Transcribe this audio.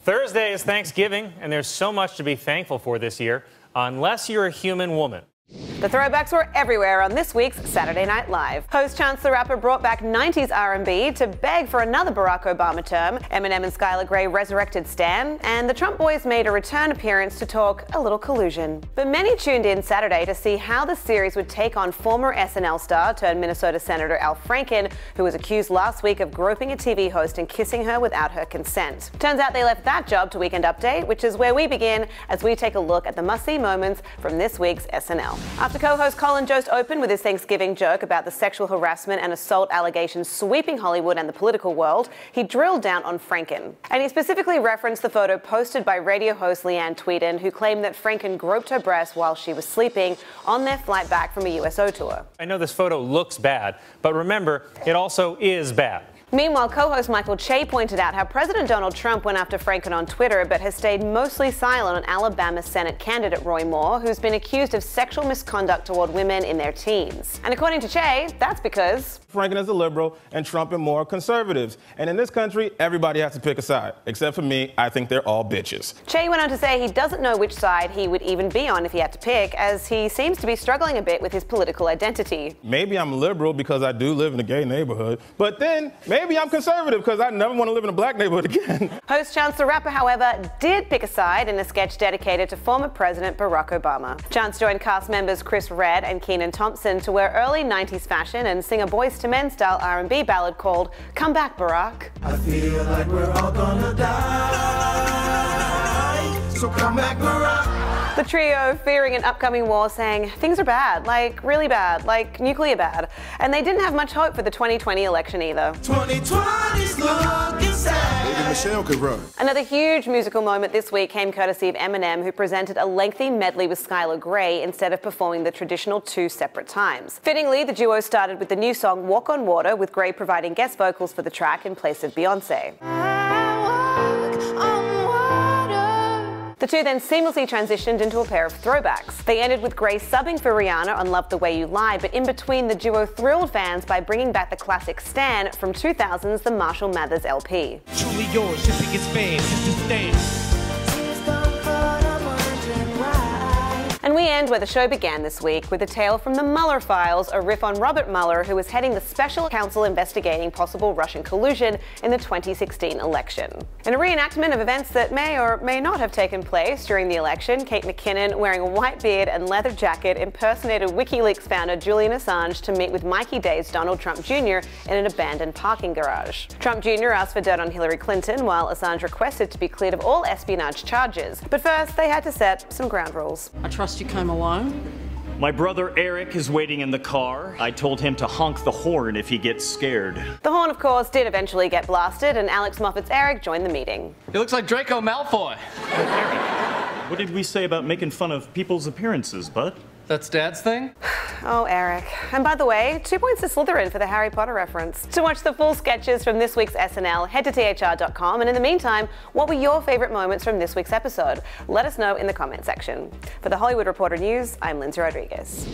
Thursday is Thanksgiving, and there's so much to be thankful for this year, unless you're a human woman. The throwbacks were everywhere on this week's Saturday Night Live. Host Chance the Rapper brought back 90s R&B to beg for another Barack Obama term. Eminem and Skylar Grey resurrected Stan, and the Trump boys made a return appearance to talk a little collusion. But many tuned in Saturday to see how the series would take on former SNL star turned Minnesota Senator Al Franken, who was accused last week of groping a TV host and kissing her without her consent. Turns out they left that job to Weekend Update, which is where we begin as we take a look at the must-see moments from this week's SNL. After co-host Colin Jost opened with his Thanksgiving joke about the sexual harassment and assault allegations sweeping Hollywood and the political world, he drilled down on Franken. And he specifically referenced the photo posted by radio host Leanne Tweeden, who claimed that Franken groped her breast while she was sleeping on their flight back from a USO tour. I know this photo looks bad, but remember, it also is bad. Meanwhile, co-host Michael Che pointed out how President Donald Trump went after Franken on Twitter, but has stayed mostly silent on Alabama Senate candidate Roy Moore, who's been accused of sexual misconduct toward women in their teens. And according to Che, that's because Franken is a liberal and Trump and Moore are conservatives. And in this country, everybody has to pick a side. Except for me, I think they're all bitches. Che went on to say he doesn't know which side he would even be on if he had to pick, as he seems to be struggling a bit with his political identity. Maybe I'm liberal because I do live in a gay neighborhood, but then maybe I'm conservative because I never want to live in a black neighborhood again. Host Chance the Rapper, however, did pick a side in a sketch dedicated to former President Barack Obama. Chance joined cast members Chris Redd and Kenan Thompson to wear early 90s fashion and sing a Boyz II Men style R&B ballad called Come Back, Barack. I feel like we're all gonna die, so come back, Barack. The trio, fearing an upcoming war, saying things are bad, like really bad, like nuclear bad. And they didn't have much hope for the 2020 election either. 2020's looking sad. Maybe Michelle could run. Another huge musical moment this week came courtesy of Eminem, who presented a lengthy medley with Skylar Grey instead of performing the traditional 2 separate times. Fittingly, the duo started with the new song Walk on Water, with Grey providing guest vocals for the track in place of Beyonce. The two then seamlessly transitioned into a pair of throwbacks. They ended with Grey subbing for Rihanna on Love the Way You Lie, but in between, the duo thrilled fans by bringing back the classic Stan from 2000's The Marshall Mathers LP. Truly yours, your biggest fan, Sister Stan. And we end where the show began this week, with a tale from the Mueller files, a riff on Robert Mueller, who was heading the special counsel investigating possible Russian collusion in the 2016 election. In a reenactment of events that may or may not have taken place during the election, Kate McKinnon, wearing a white beard and leather jacket, impersonated WikiLeaks founder Julian Assange to meet with Mikey Day's Donald Trump Jr. in an abandoned parking garage. Trump Jr. asked for dirt on Hillary Clinton, while Assange requested to be cleared of all espionage charges. But first, they had to set some ground rules. I trust you came alone. My brother Eric is waiting in the car. I told him to honk the horn if he gets scared. The horn, of course, did eventually get blasted, and Alex Moffat's Eric joined the meeting. He looks like Draco Malfoy. What did we say about making fun of people's appearances, bud? That's Dad's thing? Oh, Eric. And by the way, 2 points to Slytherin for the Harry Potter reference. To watch the full sketches from this week's SNL, head to THR.com. And in the meantime, what were your favourite moments from this week's episode? Let us know in the comment section. For the Hollywood Reporter News, I'm Lindsay Rodriguez.